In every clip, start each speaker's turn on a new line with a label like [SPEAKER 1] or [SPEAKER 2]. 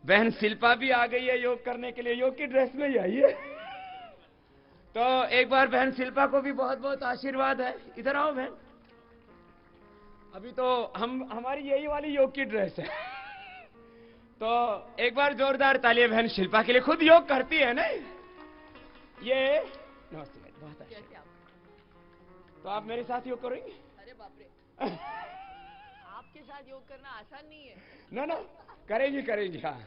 [SPEAKER 1] बहन शिल्पा भी आ गई है योग करने के लिए, योग की ड्रेस में ही आई है। तो एक बार बहन शिल्पा को भी बहुत बहुत आशीर्वाद है। इधर आओ बहन। अभी तो हमारी यही वाली योग की ड्रेस है। तो एक बार जोरदार तालियां बहन शिल्पा के लिए, खुद योग करती है ना ये। नमस्ते, बहुत अच्छा। तो आप मेरे साथ योग करेंगे?
[SPEAKER 2] अरे बाप रे। आपके साथ योग करना आसान नहीं है।
[SPEAKER 1] ना ना, करेंगे करेंगे। हाँ,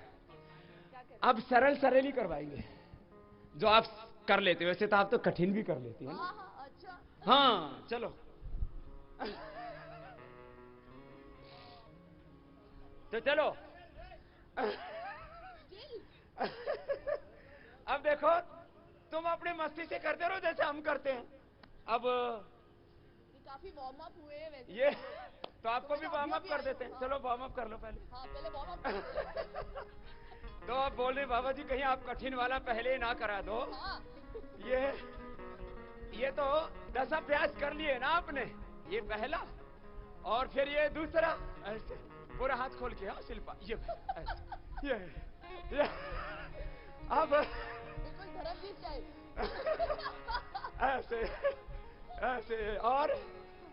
[SPEAKER 1] अब सरल सरल ही करवाएंगे जो आप कर लेते हो। वैसे तो आप तो कठिन भी कर लेती है ना।
[SPEAKER 2] हाँ, अच्छा।
[SPEAKER 1] हाँ चलो। तो चलो। अब देखो, तुम अपनी मस्ती से करते रहो जैसे हम करते हैं। अब
[SPEAKER 2] काफी वार्म अप हुए हैं वैसे।
[SPEAKER 1] ये तो आपको भी वार्म अप कर देते हैं। चलो वार्म अप कर लो पहले।
[SPEAKER 2] हाँ, पहले वार्म अप करते हैं।
[SPEAKER 1] तो आप बोल रहे बाबा जी कहीं आप कठिन वाला पहले ही ना करा दो।
[SPEAKER 2] हाँ।
[SPEAKER 1] ये तो 10 अभ्यास कर लिए ना आपने, ये पहला और फिर ये दूसरा। ऐसे पूरा हाथ खोल के। हाँ शिल्पा, ये ऐसे, ये अब
[SPEAKER 2] बिल्कुल धर्मजीत टाइप।
[SPEAKER 1] ऐसे ऐसे और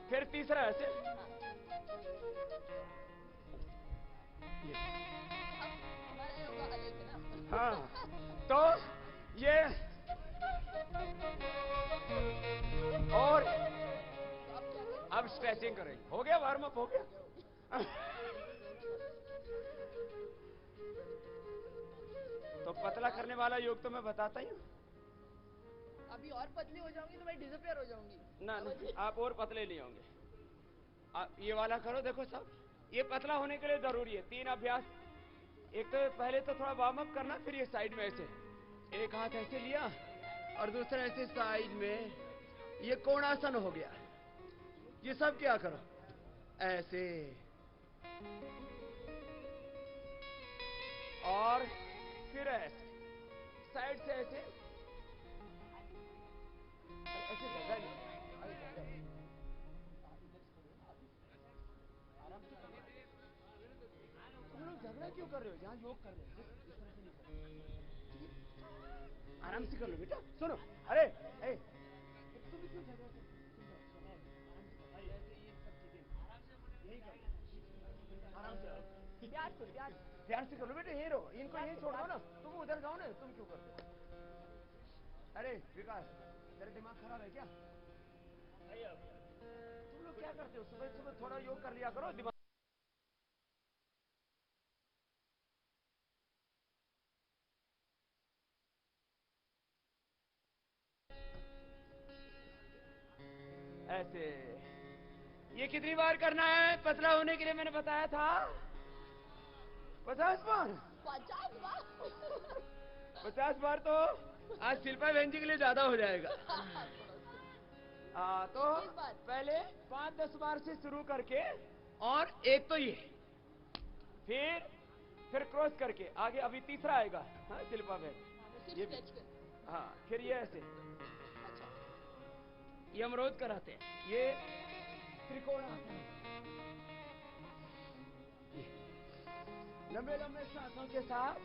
[SPEAKER 1] फिर तीसरा ऐसे।
[SPEAKER 2] हमारा योगा अलग है ना।
[SPEAKER 1] हाँ, तो ये और अब स्ट्रेचिंग करेंगे। हो गया वार्म अप, हो गया। तो पतला करने वाला योग तो मैं बताता ही हूँ।
[SPEAKER 2] अभी और पतली हो जाऊंगी तो मैं डिसअपियर हो जाऊंगी।
[SPEAKER 1] ना ना, आप और पतले नहीं होंगे। आप ये वाला करो, देखो सब ये पतला होने के लिए जरूरी है 3 अभ्यास। एक तो पहले तो थोड़ा वार्म अप करना, फिर ये साइड में ऐसे एक हाथ ऐसे लिया और दूसरा ऐसे साइड में, ये कोणासन हो गया। ये सब क्या करो ऐसे, और फिर ऐसे साइड से ऐसे ऐसे जगह नहीं। आराम से करो। तुम लोग झगड़ा क्यों कर रहे हो? यहाँ योग कर रहे हो, इस तरह से नहीं कर रहे। आराम से कर लो बेटा। सुनो, अरे तुम भी क्यों झगड़ा कर? आराम से कर, ऐसे ये सब चीजें यही कर लो। आराम से प्यार से, प्यार से कर लो बेटा। यही रहो, इनको यही छोड़ दो ना। तुम उधर जाओ ना, तुम क्यों करते हो? अरे विकास, तेरा दिमाग खराब है क्या? तुम लोग क्या करते हो? सुबह सुबह थोड़ा योग कर लिया करो। दिमाग ऐसे। ये कितनी बार करना है पतला होने के लिए? मैंने बताया था 50 बार।
[SPEAKER 2] 50 बार?
[SPEAKER 1] 50 बार तो आज शिल्पा बहन जी के लिए ज्यादा हो जाएगा। तो पहले 5-10 बार से शुरू करके, और एक तो ये, फिर क्रॉस करके आगे। अभी तीसरा आएगा। हाँ शिल्पा बहन, ये भी। हाँ, फिर ये ऐसे, ये हम रोज कराते हैं। ये त्रिकोणासन, लंबे लंबे सांसों के साथ।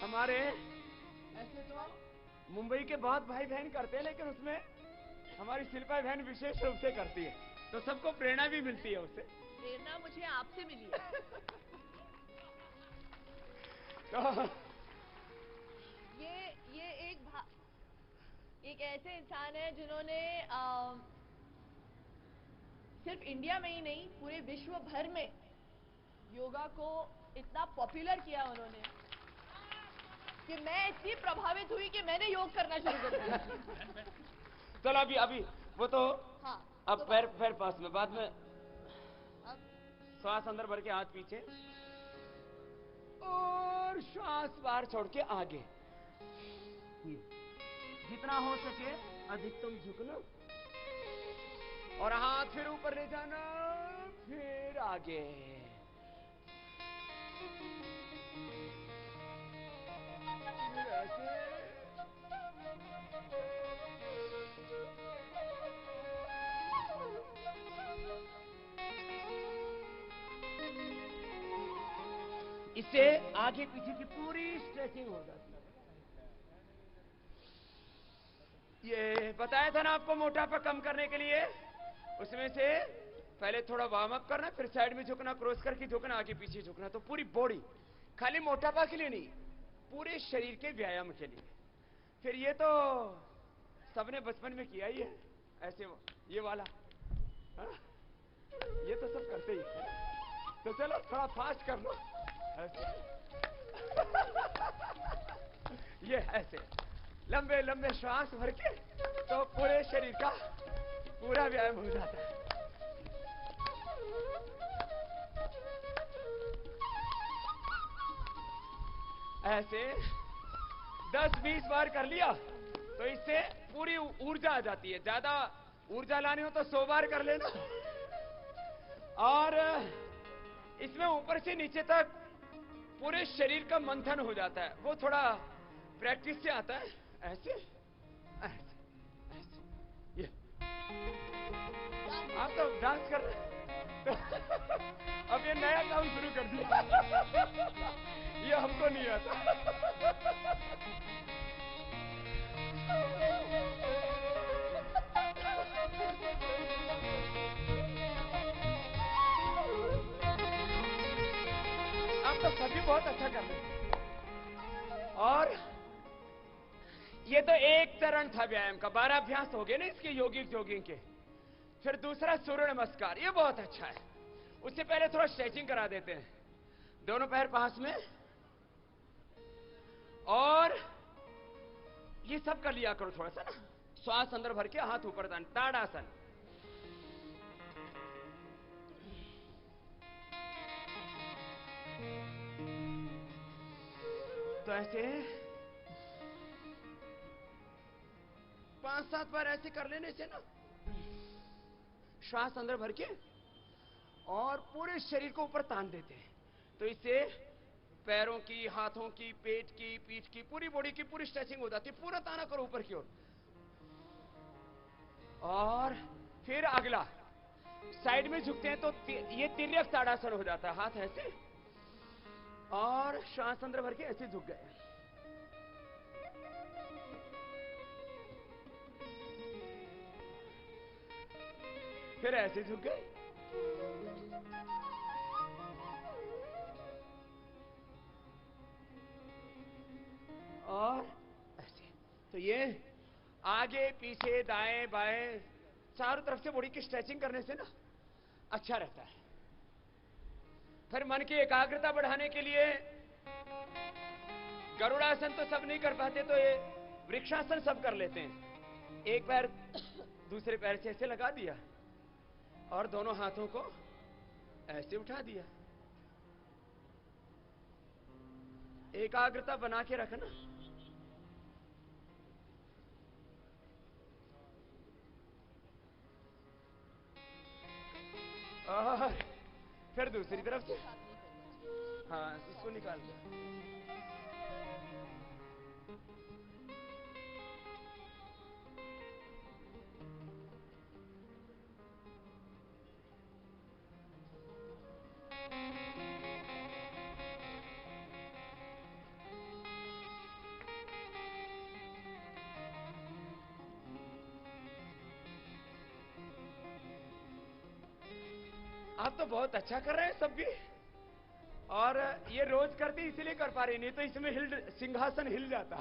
[SPEAKER 1] हमारे ऐसे तो मुंबई के बहुत भाई बहन करते हैं, लेकिन उसमें हमारी शिल्पा बहन विशेष रूप से करती है, तो सबको प्रेरणा भी मिलती है उससे।
[SPEAKER 2] प्रेरणा मुझे आपसे मिली है।
[SPEAKER 1] तो
[SPEAKER 2] ये एक ऐसे इंसान है जिन्होंने सिर्फ इंडिया में ही नहीं, पूरे विश्व भर में योगा को इतना पॉपुलर किया उन्होंने कि मैं इतनी प्रभावित हुई कि मैंने योग करना शुरू कर दिया।
[SPEAKER 1] चलो अभी अभी वो तो,
[SPEAKER 2] हाँ,
[SPEAKER 1] अब
[SPEAKER 2] तो
[SPEAKER 1] पैर पास में, बाद में
[SPEAKER 2] अब
[SPEAKER 1] श्वास अंदर भर के हाथ पीछे, और श्वास बाहर छोड़ के आगे। जितना हो सके अधिकतम झुकना, और हाथ फिर ऊपर ले जाना, फिर आगे। फिर ऐसे, इससे आगे पीछे की पूरी स्ट्रेचिंग हो जाती है। ये बताया था ना आपको मोटापा कम करने के लिए, उसमें से पहले थोड़ा वार्म अप करना, फिर साइड में झुकना, क्रॉस करके झुकना, आगे पीछे झुकना। तो पूरी बॉडी, खाली मोटापा के लिए नहीं, पूरे शरीर के व्यायाम के लिए। फिर ये तो सबने बचपन में किया ही है, ऐसे ये वाला, हा? ये तो सब करते ही है। तो चलो थोड़ा फास्ट कर लो ऐसे। ये ऐसे लंबे लंबे श्वास भर के, तो पूरे शरीर का पूरा व्यायाम हो जाता है। ऐसे 10-20 बार कर लिया तो इससे पूरी ऊर्जा आ जाती है। ज्यादा ऊर्जा लानी हो तो 100 बार कर लेना। और इसमें ऊपर से नीचे तक पूरे शरीर का मंथन हो जाता है। वो थोड़ा प्रैक्टिस से आता है। ऐसे ऐसे ऐसे, ये आप तो डांस कर रहे हैं। अब ये नया काम शुरू कर दिया। ये हमको नहीं आता। आप तो सभी बहुत अच्छा कर रहे हैं। और ये तो एक चरण था व्यायाम का, 12 अभ्यास हो गए ना इसके, योगिक जॉगिंग के। फिर दूसरा सूर्य नमस्कार, ये बहुत अच्छा है। उससे पहले थोड़ा स्ट्रेचिंग करा देते हैं। दोनों पैर पास में, और ये सब कर लिया करो थोड़ा सा ना, श्वास अंदर भर के हाथ ऊपर तान, ताड़ासन। तो ऐसे 5-7 बार ऐसे कर लेने से ना, श्वास अंदर भर के और पूरे शरीर को ऊपर तान देते हैं। तो इससे पैरों की, हाथों की, पेट की, पीठ की, पूरी बॉडी की पूरी स्ट्रेचिंग हो जाती है। पूरा ताना करो ऊपर की ओर। और फिर अगला साइड में झुकते हैं तो ये तिर्यक ताड़ासन हो जाता है। हाथ ऐसे और श्वास अंदर भर के ऐसे झुक गए। फिर ऐसे झुक गए। और ऐसे। तो ये आगे पीछे दाएं बाएं चारों तरफ से बॉडी की स्ट्रेचिंग करने से ना अच्छा रहता है। फिर मन की एकाग्रता बढ़ाने के लिए गरुड़ासन तो सब नहीं कर पाते, तो ये वृक्षासन सब कर लेते हैं। एक पैर दूसरे पैर से ऐसे लगा दिया और दोनों हाथों को ऐसे उठा दिया। एकाग्रता बना के रखना। और फिर दूसरी तरफ से, हाँ इसको निकाल दो। आप तो बहुत अच्छा कर रहे हैं सब भी। और ये रोज करते इसलिए कर पा रही, नहीं तो इसमें सिंहासन हिल जाता।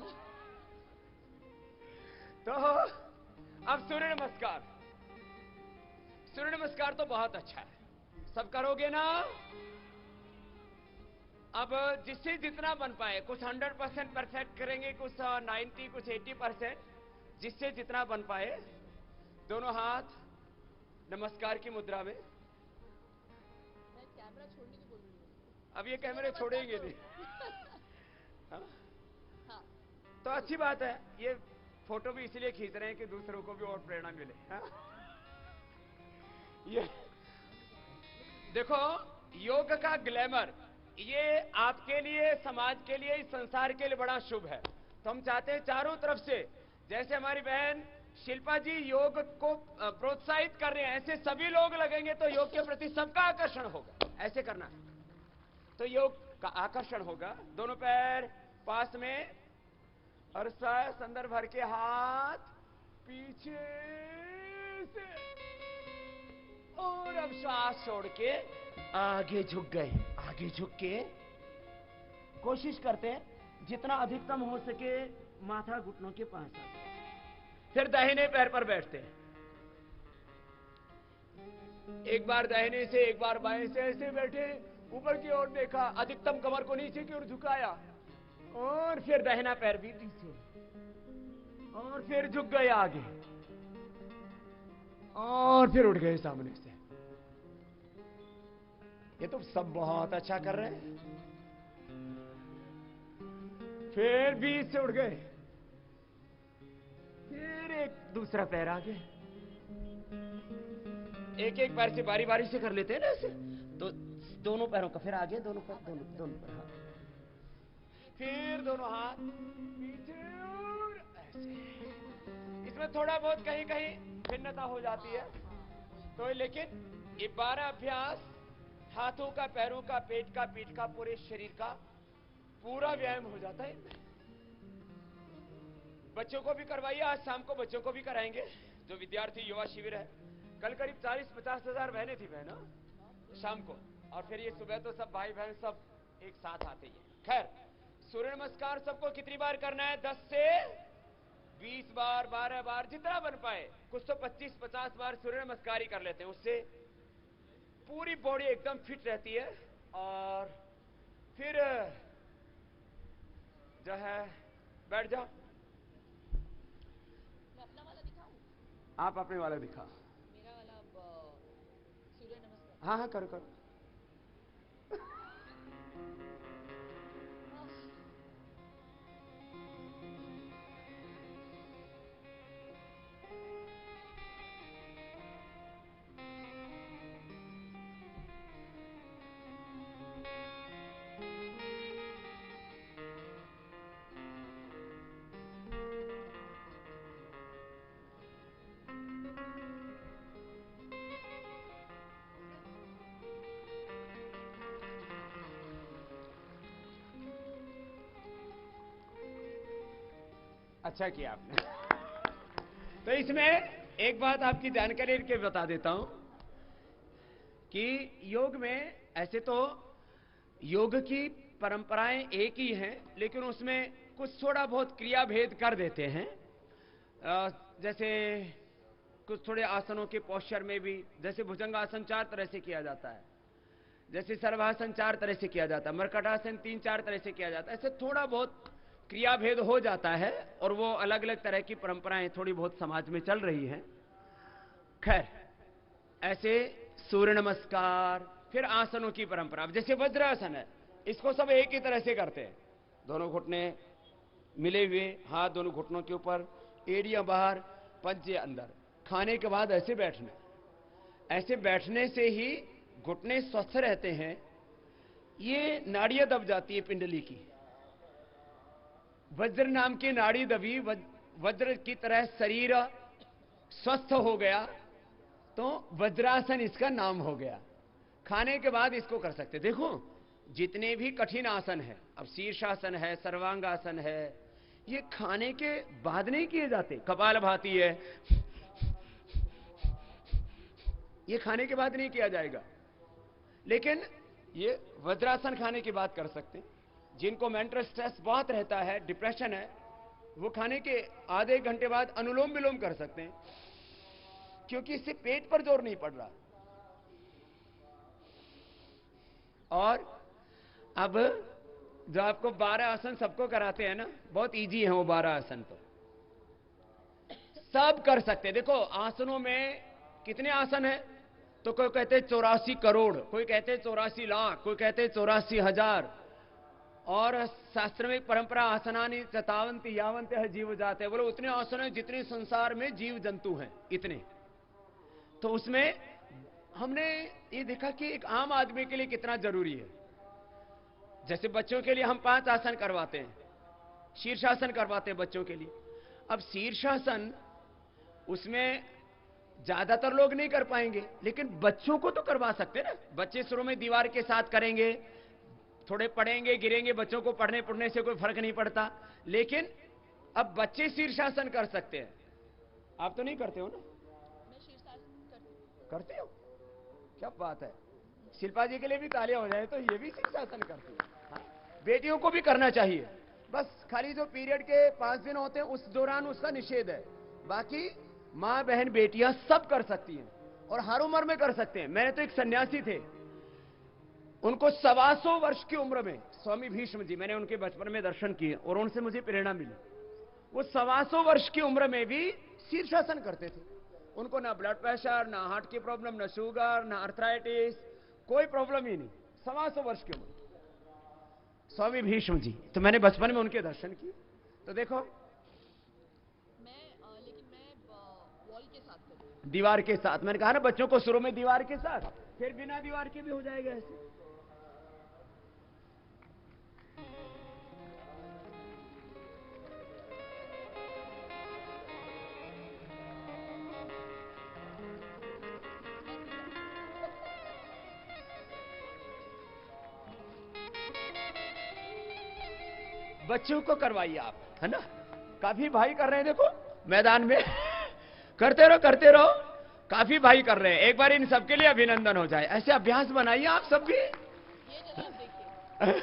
[SPEAKER 1] तो अब सूर्य नमस्कार। सूर्य नमस्कार तो बहुत अच्छा है, सब करोगे ना। अब जिससे जितना बन पाए, कुछ 100% परफेक्ट करेंगे, कुछ 90, कुछ 80%, जिससे जितना बन पाए। दोनों हाथ नमस्कार की मुद्रा में।
[SPEAKER 2] मैं कैमरा छोड़ने की बोल रही हूँ।
[SPEAKER 1] अब ये कैमरे छोड़ेंगे नहीं। हाँ?
[SPEAKER 2] हाँ।
[SPEAKER 1] तो अच्छी बात है, ये फोटो भी इसलिए खींच रहे हैं कि दूसरों को भी और प्रेरणा मिले। हाँ? ये देखो, योग का ग्लैमर ये आपके लिए, समाज के लिए, इस संसार के लिए बड़ा शुभ है। तो हम चाहते हैं चारों तरफ से, जैसे हमारी बहन शिल्पा जी योग को प्रोत्साहित कर रहे हैं, ऐसे सभी लोग लगेंगे तो योग के प्रति सबका आकर्षण होगा। ऐसे करना है। तो योग का आकर्षण होगा। दोनों पैर पास में और सांस अंदर भर के हाथ पीछे से, और अब श्वास छोड़ के आगे झुक गए। आगे झुक के कोशिश करते हैं जितना अधिकतम हो सके माथा घुटनों के पास आ जाए। फिर दाहिने पैर पर बैठते हैं। एक बार दाहिने से एक बार बाएं से ऐसे बैठे, ऊपर की ओर देखा, अधिकतम कमर को नीचे की ओर झुकाया, और फिर दाहिना पैर भी पीछे, और फिर झुक गए आगे, और फिर उठ गए सामने से। ये तो सब बहुत अच्छा कर रहे हैं। फिर बीच से उठ गए, फिर एक दूसरा पैर आगे। एक एक पैर से बारी बारी से कर लेते हैं ना ऐसे, तो दोनों पैरों का फिर आगे, दोनों पैर, दोनों पैर हाथ, फिर दोनों हाथ पीछे और ऐसे। इसमें थोड़ा बहुत कहीं कहीं भिन्नता हो जाती है, तो लेकिन ये 12 अभ्यास हाथों का, पैरों का, पेट का, पीठ का, पूरे शरीर का पूरा व्यायाम हो जाता है। बच्चों को भी करवाइए, आज शाम को बच्चों को भी कराएंगे। जो विद्यार्थी युवा शिविर है, कल करीब 40-50 हजार बहनें थी बहना शाम को, और फिर ये सुबह तो सब भाई बहन सब एक साथ आते ही। खैर, सूर्य नमस्कार सबको कितनी बार करना है? 10 से 20 बार, 12 बार, जितना बन पाए। कुछ तो 25-50 बार सूर्य नमस्कार ही कर लेते हैं, उससे पूरी बॉडी एकदम फिट रहती है। और फिर जो है बैठ जाओ।
[SPEAKER 2] मैं अपना वाला दिखाऊं?
[SPEAKER 1] आप अपने वाला दिखा।
[SPEAKER 2] मेरा वाला सूर्य नमस्कार।
[SPEAKER 1] हाँ हाँ, करो करो। अच्छा किया आपने। तो इसमें एक बात आपकी जानकारी के बता देता हूं कि योग में ऐसे तो योग की परंपराएं एक ही हैं, लेकिन उसमें कुछ थोड़ा बहुत क्रिया भेद कर देते हैं। जैसे कुछ थोड़े आसनों के पोस्चर में भी, जैसे भुजंगासन 4 तरह से किया जाता है, जैसे सर्वासन 4 तरह से किया जाता है, मर्कटासन 3-4 तरह से किया जाता है। ऐसे थोड़ा बहुत क्रिया भेद हो जाता है, और वो अलग अलग तरह की परंपराएं थोड़ी बहुत समाज में चल रही हैं। खैर, ऐसे सूर्य नमस्कार, फिर आसनों की परंपरा, जैसे वज्रासन है, इसको सब एक ही तरह से करते हैं। दोनों घुटने मिले हुए, हाथ दोनों घुटनों के ऊपर, एड़ियां बाहर, पंजे अंदर, खाने के बाद ऐसे बैठना। ऐसे बैठने से ही घुटने स्वस्थ रहते हैं। ये नाड़ियां दब जाती है पिंडली की। वज्र नाम की नाड़ी दबी, वज्र की तरह शरीर स्वस्थ हो गया, तो वज्रासन इसका नाम हो गया। खाने के बाद इसको कर सकते। देखो, जितने भी कठिन आसन है, अब शीर्षासन है, सर्वांगासन है, ये खाने के बाद नहीं किए जाते। कपालभाति है, ये खाने के बाद नहीं किया जाएगा, लेकिन ये वज्रासन खाने के बाद कर सकते हैं। जिनको मेंटल स्ट्रेस बहुत रहता है, डिप्रेशन है, वो खाने के आधे घंटे बाद अनुलोम विलोम कर सकते हैं, क्योंकि इससे पेट पर जोर नहीं पड़ रहा। और अब जो आपको 12 आसन सबको कराते हैं ना, बहुत इजी है वो 12 आसन, तो सब कर सकते हैं। देखो, आसनों में कितने आसन है? तो कोई कहते 84 करोड़, कोई कहते 84 लाख, कोई कहते 84 हजार। और शास्त्र में परंपरा, आसनानी चतावंती यावंत है जीव जाते, बोलो उतने आसन है जितने संसार में जीव जंतु हैं, इतने। तो उसमें हमने ये देखा कि एक आम आदमी के लिए कितना जरूरी है। जैसे बच्चों के लिए हम 5 आसन करवाते हैं, शीर्षासन करवाते हैं बच्चों के लिए। अब शीर्षासन, उसमें ज्यादातर लोग नहीं कर पाएंगे, लेकिन बच्चों को तो करवा सकते हैं ना। बच्चे शुरू में दीवार के साथ करेंगे, थोड़े पढ़ेंगे गिरेंगे, बच्चों को पढ़ने पढ़ने से कोई फर्क नहीं पड़ता, लेकिन अब बच्चे शीर्षासन कर सकते हैं। आप तो नहीं करते हो ना?
[SPEAKER 2] मैं शीर्षासन
[SPEAKER 1] करते हो? क्या बात है। शिल्पा जी के लिए भी तालियां हो जाए तो ये भी शीर्षासन करती है। हाँ? बेटियों को भी करना चाहिए, बस खाली जो पीरियड के 5 दिन होते हैं उस दौरान उसका निषेध है, बाकी मां बहन बेटियां सब कर सकती हैं और हर उम्र में कर सकते हैं। मैंने तो एक सन्यासी थे, उनको 125 वर्ष की उम्र में, स्वामी भीष्म जी, मैंने उनके बचपन में दर्शन किए और उनसे मुझे प्रेरणा मिली। वो 125 वर्ष की उम्र में भी शीर्षासन करते थे। उनको ना ब्लड प्रेशर, ना हार्ट की प्रॉब्लम, ना शुगर, ना अर्थराइटिस, कोई प्रॉब्लम ही नहीं। 125 वर्ष की उम्र, स्वामी भीष्म जी। तो मैंने बचपन में उनके दर्शन किए। तो देखो,
[SPEAKER 2] लेकिन मैं वॉल के साथ करती हूँ,
[SPEAKER 1] दीवार के साथ। मैंने कहा ना बच्चों को शुरू में दीवार के साथ, फिर बिना दीवार के भी हो जाएगा ऐसे। बच्चों को करवाइए आप, है ना? काफी भाई कर रहे हैं, देखो मैदान में करते रहो करते रहो, काफी भाई कर रहे हैं। एक बार इन सबके लिए अभिनंदन हो जाए, ऐसे अभ्यास बनाइए आप सब भी।
[SPEAKER 2] ये जरा आप देखिए।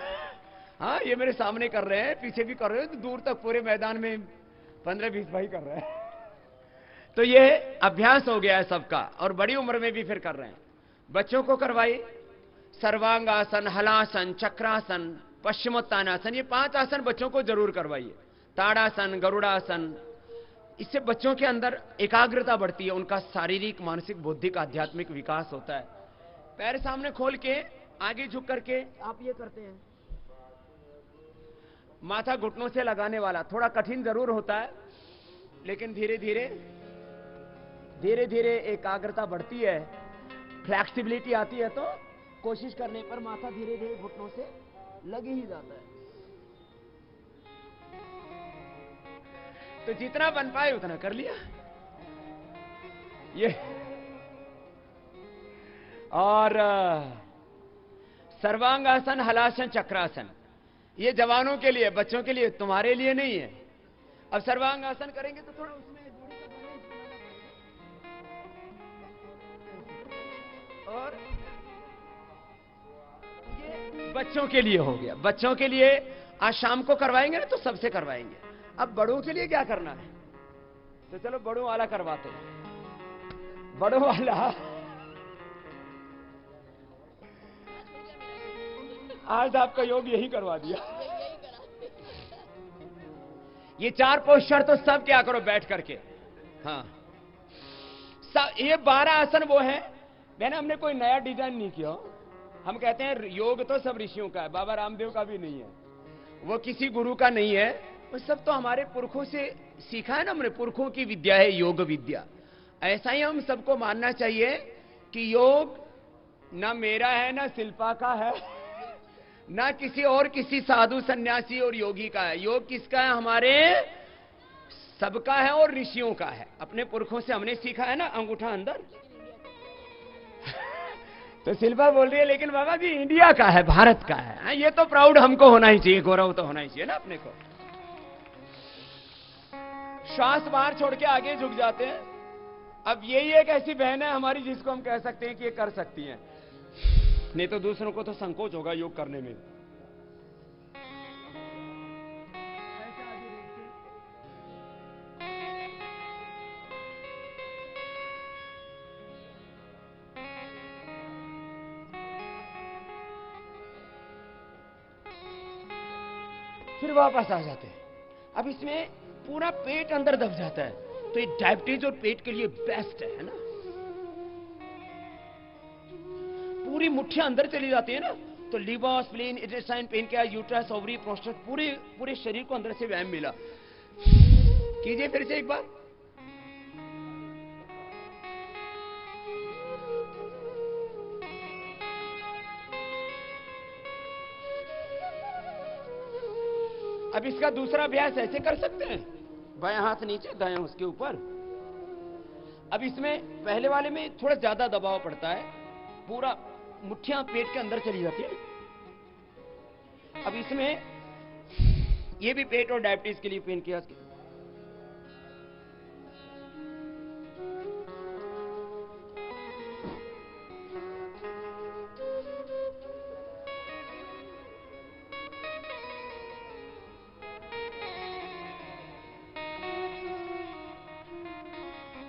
[SPEAKER 1] हाँ, ये मेरे सामने कर रहे हैं, पीछे भी कर रहे हैं, तो दूर तक पूरे मैदान में 15-20 भाई कर रहे हैं। तो ये अभ्यास हो गया है सबका, और बड़ी उम्र में भी फिर कर रहे हैं। बच्चों को करवाइए सर्वांगासन, हलासन, चक्रासन, पश्चिमोत्तानासन, ये 5 आसन बच्चों को जरूर करवाइए। ताड़ासन, गरुड़ासन, इससे बच्चों के अंदर एकाग्रता बढ़ती है, उनका शारीरिक, मानसिक, बौद्धिक, आध्यात्मिक विकास होता है। पैर सामने खोल के आगे झुक करके आप ये करते हैं। माथा घुटनों से लगाने वाला थोड़ा कठिन जरूर होता है, लेकिन धीरे धीरे धीरे धीरे एकाग्रता बढ़ती है, फ्लेक्सिबिलिटी आती है, तो कोशिश करने पर माथा धीरे धीरे घुटनों से लग ही जाता है। तो जितना बन पाए उतना कर लिया ये। और सर्वांगासन, हलासन, चक्रासन, ये जवानों के लिए, बच्चों के लिए, तुम्हारे लिए नहीं है। अब सर्वांगासन करेंगे तो थोड़ा उसमें बॉडी का बैलेंस बनाना पड़ेगा। और ये बच्चों के लिए हो गया, बच्चों के लिए आज शाम को करवाएंगे ना, तो सबसे करवाएंगे। अब बड़ों के लिए क्या करना है, तो चलो बड़ों वाला करवाते हैं। बड़ों वाला आज आपका योग यही करवा दिया। ये 4 पोस्चर तो सब क्या करो बैठ करके। हाँ, ये 12 आसन वो है, मैंने हमने कोई नया डिजाइन नहीं किया। हम कहते हैं योग तो सब ऋषियों का है, बाबा रामदेव का भी नहीं है, वो किसी गुरु का नहीं है, वो सब तो हमारे पुरखों से सीखा है ना, हमने पुरखों की विद्या है योग विद्या। ऐसा ही हम सबको मानना चाहिए कि योग ना मेरा है, ना शिल्पा का है, ना किसी और, किसी साधु सन्यासी और योगी का है। योग किसका है? हमारे सबका है और ऋषियों का है। अपने पुरखों से हमने सीखा है ना, अंगूठा अंदर। तो शिल्पा बोल रही है लेकिन बाबा जी इंडिया का है, भारत का है। ये तो प्राउड हमको होना ही चाहिए, गौरव तो होना ही चाहिए ना अपने को। श्वास बाहर छोड़ के आगे झुक जाते हैं। अब यही एक ऐसी बहन है हमारी जिसको हम कह सकते हैं कि ये कर सकती है, नहीं तो दूसरों को तो संकोच होगा योग करने में। फिर वापस आ जाते हैं। अब इसमें पूरा पेट अंदर दब जाता है, तो ये डायबिटीज और पेट के लिए बेस्ट है ना। पूरी मुट्ठियां अंदर चली जाती है ना, तो liver, spleen, intestine, pancreas, uterus, ovary, prostate, पूरे शरीर को अंदर से व्यायाम मिला। कीजिए फिर से एक बार। अब इसका दूसरा अभ्यास ऐसे कर सकते हैं, बायां हाथ नीचे, दायां उसके ऊपर। अब इसमें पहले वाले में थोड़ा ज्यादा दबाव पड़ता है, पूरा मुट्ठियां पेट के अंदर चली जाती है। अब इसमें ये भी पेट और डायबिटीज के लिए पेन किया।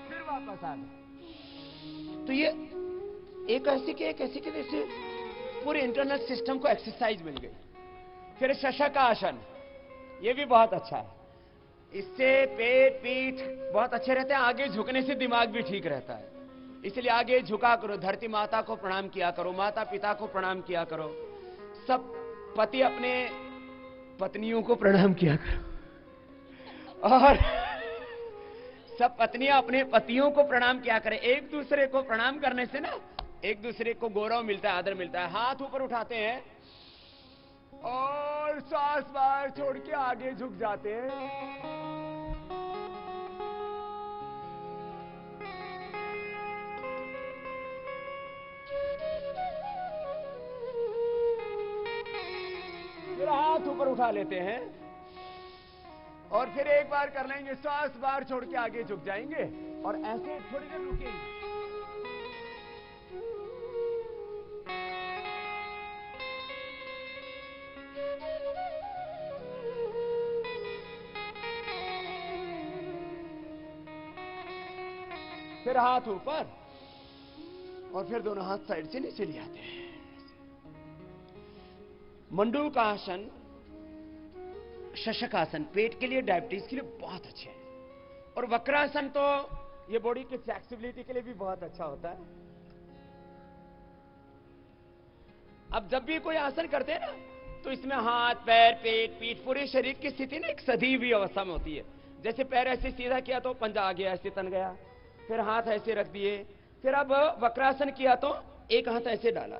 [SPEAKER 1] फिर वापस आ गए। तो ये एक ऐसी के जैसे पूरे इंटरनल सिस्टम को एक्सरसाइज मिल गई। फिर शशकासन, ये भी बहुत अच्छा है। इससे पेट पीठ बहुत अच्छे रहते हैं। आगे झुकने से दिमाग भी ठीक रहता है, इसलिए आगे झुका करो। धरती माता को प्रणाम किया करो, माता पिता को प्रणाम किया करो, सब पति अपने पत्नियों को प्रणाम किया करो, और सब पत्नियां अपने पतियों को प्रणाम किया करें। एक दूसरे को प्रणाम करने से ना एक दूसरे को गौरव मिलता है, आदर मिलता है। हाथ ऊपर उठाते हैं और सांस बाहर छोड़ के आगे झुक जाते हैं। फिर हाथ ऊपर उठा लेते हैं और फिर एक बार कर लेंगे, सांस बाहर छोड़ के आगे झुक जाएंगे और ऐसे थोड़ी देर रुकेंगे। फिर हाथ ऊपर और फिर दोनों हाथ साइड से नीचे ले आते हैं। मंडूकासन, शशकासन पेट के लिए, डायबिटीज के लिए बहुत अच्छे हैं। और वक्रासन तो ये बॉडी की फ्लेक्सिबिलिटी के लिए भी बहुत अच्छा होता है। अब जब भी कोई आसन करते हैं ना, तो इसमें हाथ पैर पेट पीठ पूरे शरीर की स्थिति ना एक सधी हुई अवस्था में होती है। जैसे पैर ऐसे सीधा किया तो पंजा आ गया, ऐसे तन गया, फिर हाथ ऐसे रख दिए, फिर अब वक्रासन किया तो एक हाथ ऐसे डाला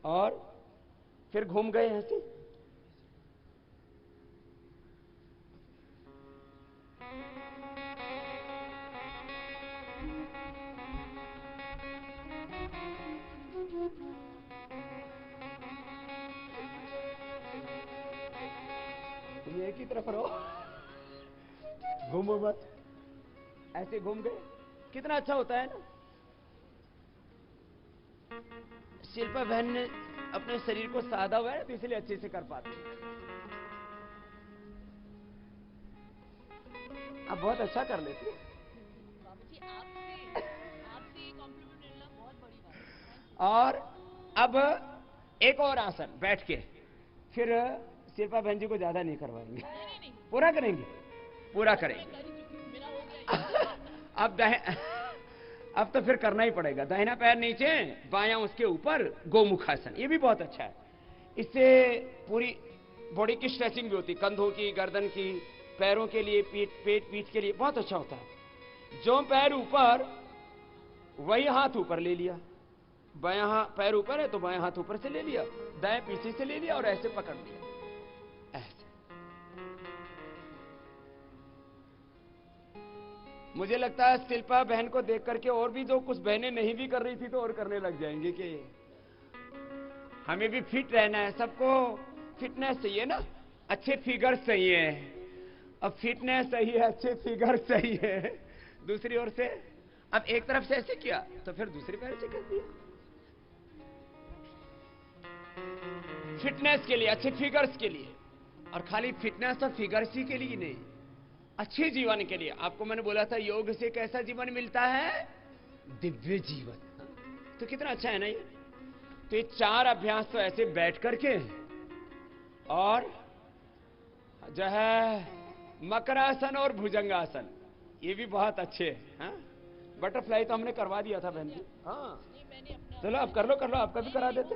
[SPEAKER 1] और फिर घूम गए ऐसे। तुम एक ही तरफ रहो, घूमो मत, ऐसे घूम गए, कितना अच्छा होता है ना। शिल्पा बहन ने अपने शरीर को साधा हुआ है तो इसलिए अच्छे से कर पाते हैं। आप बहुत अच्छा कर लेते हैं।
[SPEAKER 2] बाबूजी आपसे ये कॉम्प्लीमेंट मिलना बहुत बड़ी बात है।
[SPEAKER 1] और अब एक और आसन बैठ के, फिर शिल्पा बहन जी को ज्यादा नहीं करवाएंगे,
[SPEAKER 2] नहीं।
[SPEAKER 1] पूरा करेंगे, पूरा करेंगे।
[SPEAKER 2] मेरा हो गया।
[SPEAKER 1] अब तो फिर करना ही पड़ेगा। दाहिना पैर नीचे, बायां उसके ऊपर, गोमुखासन, ये भी बहुत अच्छा है। इससे पूरी बॉडी की स्ट्रेचिंग भी होती है, कंधों की, गर्दन की, पैरों के लिए, पेट पीठ के लिए बहुत अच्छा होता है। जो पैर ऊपर वही हाथ ऊपर ले लिया, बायां पैर ऊपर है तो बायां हाथ ऊपर से ले लिया, दाएं पीछे से ले लिया और ऐसे पकड़ लिया, ऐसे। मुझे लगता है शिल्पा बहन को देख करके और भी जो कुछ बहनें नहीं भी कर रही थी तो और करने लग जाएंगे कि हमें भी फिट रहना है। सबको फिटनेस चाहिए ना, अच्छे फिगर चाहिए। अब फिटनेस सही है, अच्छे फिगर सही है, दूसरी ओर से अब एक तरफ से ऐसे किया तो फिर दूसरी पैर से कर दिया। फिटनेस के लिए, अच्छे फिगर्स के लिए, और खाली फिटनेस और फिगर्स ही के लिए नहीं, अच्छे जीवन के लिए। आपको मैंने बोला था योग से कैसा जीवन मिलता है, दिव्य जीवन। तो कितना अच्छा है ना ये। तो ये 4 अभ्यास तो ऐसे बैठ करके, और जो है मकरासन और भुजंगासन, ये भी बहुत अच्छे हैं। बटरफ्लाई तो हमने करवा दिया था बहन जी। हाँ चलो आप कर लो, आपका भी करा देते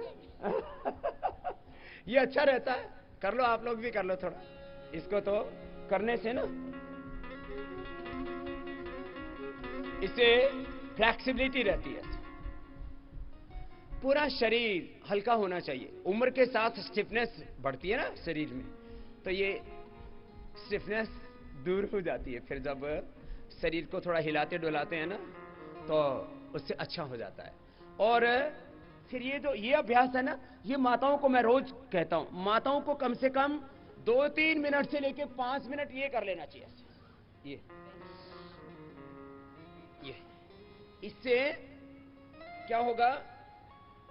[SPEAKER 1] ये अच्छा रहता है, कर लो, आप लोग भी कर लो थोड़ा। इसको तो करने से ना इससे फ्लेक्सिबिलिटी रहती है, पूरा शरीर हल्का होना चाहिए। उम्र के साथ स्टिफनेस बढ़ती है ना शरीर में, तो ये स्टिफनेस दूर हो जाती है। फिर जब शरीर को थोड़ा हिलाते डुलाते हैं ना तो उससे अच्छा हो जाता है। और फिर ये अभ्यास है ना, ये माताओं को मैं रोज कहता हूं, माताओं को कम से कम 2-3 मिनट से लेके 5 मिनट ये कर लेना चाहिए। ये इससे क्या होगा,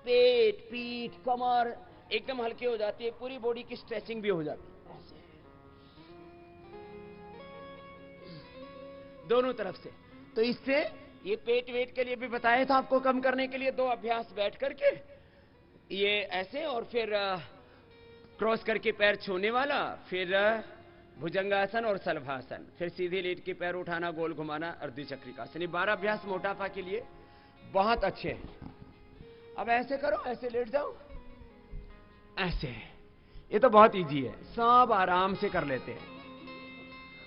[SPEAKER 1] पेट, पीठ, कमर एकदम हल्के हो जाती है, पूरी बॉडी की स्ट्रेचिंग भी हो जाती है ऐसे, दोनों तरफ से। तो इससे ये पेट वेट के लिए भी बताया था आपको, कम करने के लिए 2 अभ्यास बैठ करके, ये ऐसे और फिर क्रॉस करके पैर छूने वाला, फिर भुजंगासन और सलभासन, फिर सीधे लेट के पैर उठाना, गोल घुमाना, अर्धचक्रिकासन। ये 12 अभ्यास मोटापा के लिए बहुत अच्छे हैं। अब ऐसे करो, ऐसे लेट जाओ, ऐसे। ये तो बहुत इजी है, सब आराम से कर लेते हैं।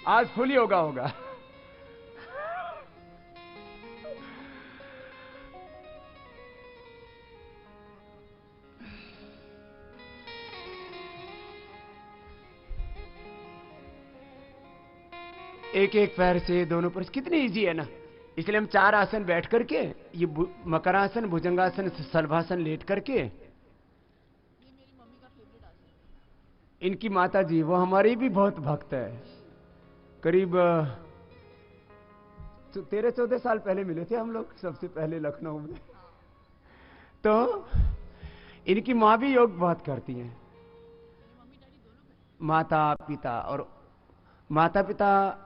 [SPEAKER 1] आज फुल योगा होगा। एक एक पैर से दोनों पर, कितनी इजी है ना। इसलिए हम 4 आसन बैठ करके, ये मकरासन, भुजंगासन, सलभासन लेट करके। इनकी माता जी, वो हमारी भी बहुत भक्त है, करीब 13-14 साल पहले मिले थे हम लोग सबसे पहले लखनऊ में। तो इनकी माँ भी योग बहुत करती हैं, माता पिता। और माता पिता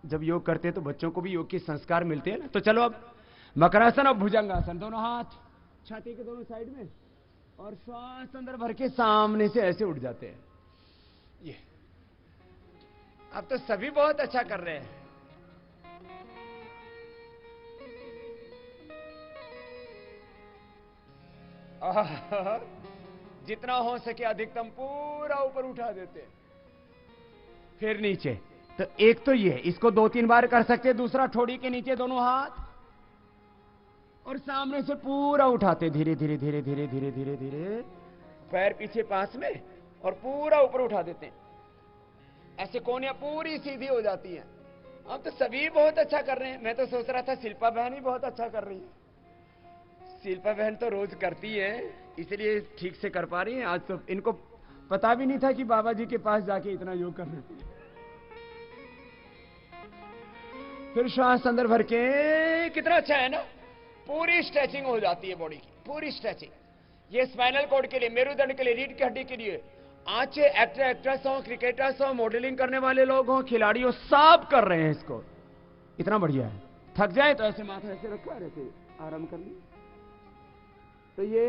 [SPEAKER 1] जब योग करते हैं तो बच्चों को भी योग के संस्कार मिलते हैं ना। तो चलो अब मकरासन और भुजंगासन, दोनों हाथ छाती के दोनों साइड में, और श्वास अंदर भर के सामने से ऐसे उठ जाते हैं। ये अब तो सभी बहुत अच्छा कर रहे हैं। जितना हो सके अधिकतम पूरा ऊपर उठा देते हैं, फिर नीचे। तो एक तो ये, इसको 2-3 बार कर सकते हैं। दूसरा, ठोड़ी के नीचे दोनों हाथ और सामने से पूरा उठाते, धीरे धीरे धीरे धीरे धीरे धीरे धीरे, पैर पीछे पास में और पूरा ऊपर उठा देते हैं। ऐसे कोनियां पूरी सीधी हो जाती हैं। अब तो सभी बहुत अच्छा कर रहे हैं। मैं तो सोच रहा था शिल्पा बहन ही बहुत अच्छा कर रही है। शिल्पा बहन तो रोज करती है, इसलिए ठीक से कर पा रही है। आज तो इनको पता भी नहीं था कि बाबा जी के पास जाके इतना योग करना चाहिए। फिर श्वास अंदर भर के, कितना अच्छा है ना, पूरी स्ट्रेचिंग हो जाती है बॉडी की, पूरी स्ट्रेचिंग। ये स्पाइनल कॉर्ड के लिए, मेरुदंड के लिए, रीढ़ की हड्डी के लिए, आज एक्ट्रेस हो, क्रिकेटर्स हो, मॉडलिंग करने वाले लोग हो, खिलाड़ी हो, सब कर रहे हैं इसको। इतना बढ़िया है। थक जाए तो ऐसे माथा ऐसे रखा, ऐसे आराम कर लिया। तो ये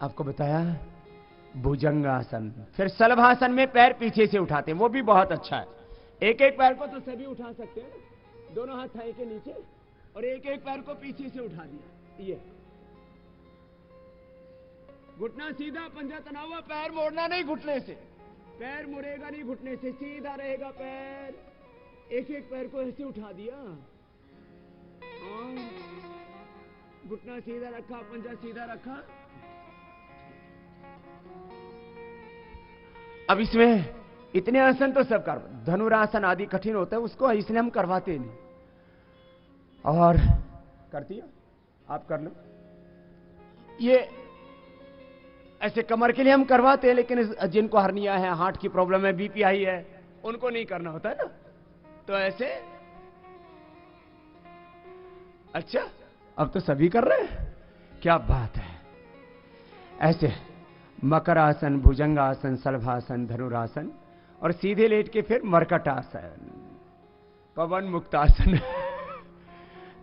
[SPEAKER 1] आपको बताया भुजंगासन। फिर सलभासन में पैर पीछे से उठाते हैं, वो भी बहुत अच्छा है। एक एक पैर को तो सभी उठा सकते हैं, दोनों हाथ थाई के नीचे, और एक एक पैर को पीछे से उठा दिया। ये घुटना सीधा, पंजा तना हुआ, पैर मोड़ना नहीं घुटने से, पैर मुड़ेगा नहीं घुटने से, सीधा रहेगा पैर। एक एक पैर को ऐसे उठा दिया, घुटना सीधा रखा, पंजा सीधा रखा। अब इसमें इतने आसन तो सब कर, धनुरासन आदि कठिन होता है, उसको इसलिए हम करवाते नहीं। और करती है, आप कर लो। ये ऐसे कमर के लिए हम करवाते हैं, लेकिन जिनको हर्निया है, हार्ट की प्रॉब्लम है, बीपी हाई है, उनको नहीं करना होता है ना। तो ऐसे, अच्छा अब तो सभी कर रहे हैं, क्या बात है। ऐसे मकरासन, भुजंगासन, सलभासन, धनुरासन, और सीधे लेट के फिर मरकटासन, पवन मुक्तासन।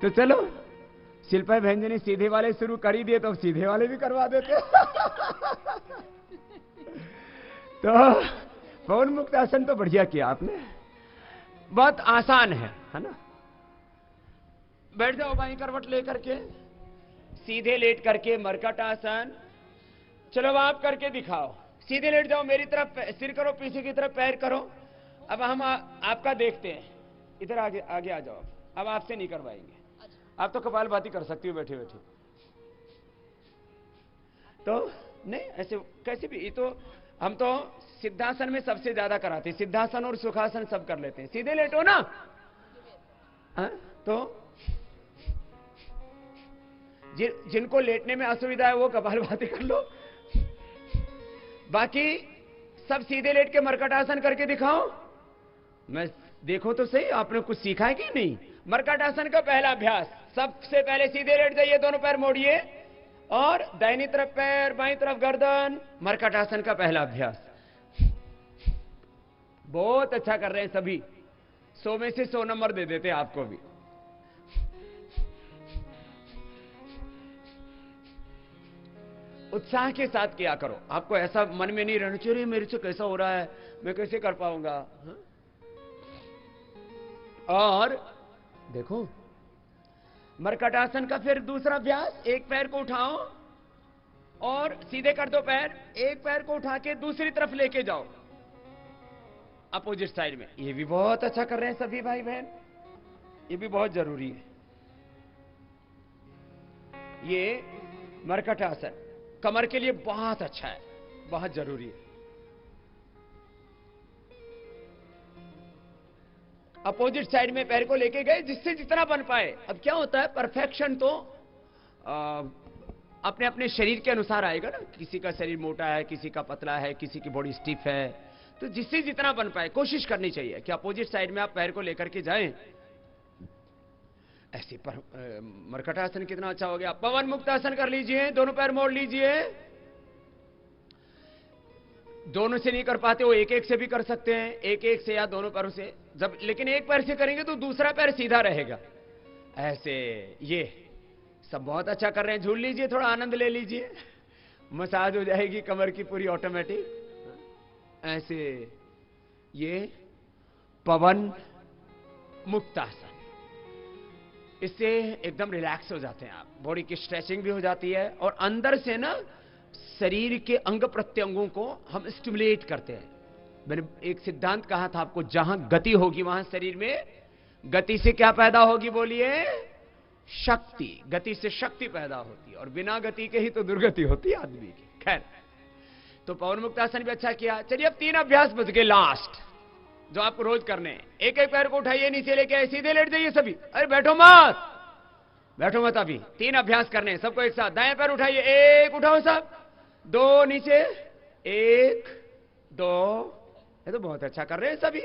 [SPEAKER 1] तो चलो, शिल्पा बहन जी ने सीधे वाले शुरू कर ही दिए, तो सीधे वाले भी करवा देते। तो पवन मुक्तासन तो बढ़िया किया आपने, बहुत आसान है ना। बैठ जाओ बाई करवट लेकर के, सीधे लेट करके मरकटासन। चलो अब आप करके दिखाओ। सीधे लेट जाओ, मेरी तरफ सिर करो, पीछे की तरफ पैर करो। अब हम आपका देखते हैं, इधर आगे आगे आ जाओ। अब आपसे नहीं करवाएंगे, आप तो कपालभाति कर सकती हो बैठे बैठे। तो नहीं ऐसे कैसे भी, तो हम तो सिद्धासन में सबसे ज्यादा कराते हैं, सिद्धासन और सुखासन सब कर लेते हैं। सीधे लेटो ना, तो जिनको लेटने में असुविधा है वो कपालभाति कर लो, बाकी सब सीधे लेट के मरकट आसन करके दिखाओ। मैं देखो तो सही, आपने कुछ सीखा है कि नहीं? मरकट आसन का पहला अभ्यास, सबसे पहले सीधे लेट जाइए, दोनों पैर मोड़िए और दाहिनी तरफ पैर, बाईं तरफ गर्दन। मरकट आसन का पहला अभ्यास। बहुत अच्छा कर रहे हैं सभी, 100 में से 100 नंबर दे देते हैं आपको भी। उत्साह के साथ किया करो, आपको ऐसा मन में नहीं रहना चाहिए मेरे से कैसा हो रहा है, मैं कैसे कर पाऊंगा। और देखो मरकट आसन का फिर दूसरा अभ्यास, एक पैर को उठाओ और सीधे कर दो पैर, एक पैर को उठा के दूसरी तरफ लेके जाओ अपोजिट साइड में। ये भी बहुत अच्छा कर रहे हैं सभी भाई बहन, ये भी बहुत जरूरी है। ये मरकट आसन कमर के लिए बहुत अच्छा है, बहुत जरूरी है। अपोजिट साइड में पैर को लेके गए, जिससे जितना बन पाए। अब क्या होता है, परफेक्शन तो अपने अपने शरीर के अनुसार आएगा ना, किसी का शरीर मोटा है, किसी का पतला है, किसी की बॉडी स्टिफ है, तो जिससे जितना बन पाए कोशिश करनी चाहिए कि अपोजिट साइड में आप पैर को लेकर के जाएं। ऐसे पर मरकट आसन कितना अच्छा हो गया। पवन मुक्त आसन कर लीजिए, दोनों पैर मोड़ लीजिए। दोनों से नहीं कर पाते वो एक एक से भी कर सकते हैं, एक एक से या दोनों पैरों से। जब लेकिन एक पैर से करेंगे तो दूसरा पैर सीधा रहेगा। ऐसे ये सब बहुत अच्छा कर रहे हैं। झूल लीजिए, थोड़ा आनंद ले लीजिए, मसाज हो जाएगी कमर की पूरी ऑटोमेटिक। ऐसे ये पवन मुक्त आसन, इससे एकदम रिलैक्स हो जाते हैं आप, बॉडी की स्ट्रेचिंग भी हो जाती है और अंदर से ना शरीर के अंग प्रत्यंगों को हम स्टिमुलेट करते हैं। मैंने एक सिद्धांत कहा था आपको, जहां गति होगी वहां शरीर में, गति से क्या पैदा होगी बोलिए? शक्ति। गति से शक्ति पैदा होती है और बिना गति के ही तो दुर्गति होती है आदमी की। खैर, तो पवन मुक्त आसन भी अच्छा किया। चलिए अब 3 अभ्यास बच गए लास्ट, जो आपको रोज करने हैं। एक एक पैर को उठाइए, नीचे लेके आए, सीधे लेट जाइए सभी। अरे बैठो मत, बैठो मत, अभी 3 अभ्यास करने हैं सबको एक साथ। दाएं पैर उठाइए, एक उठाओ सब, 2 नीचे, 1 2। ये तो बहुत अच्छा कर रहे हैं सभी,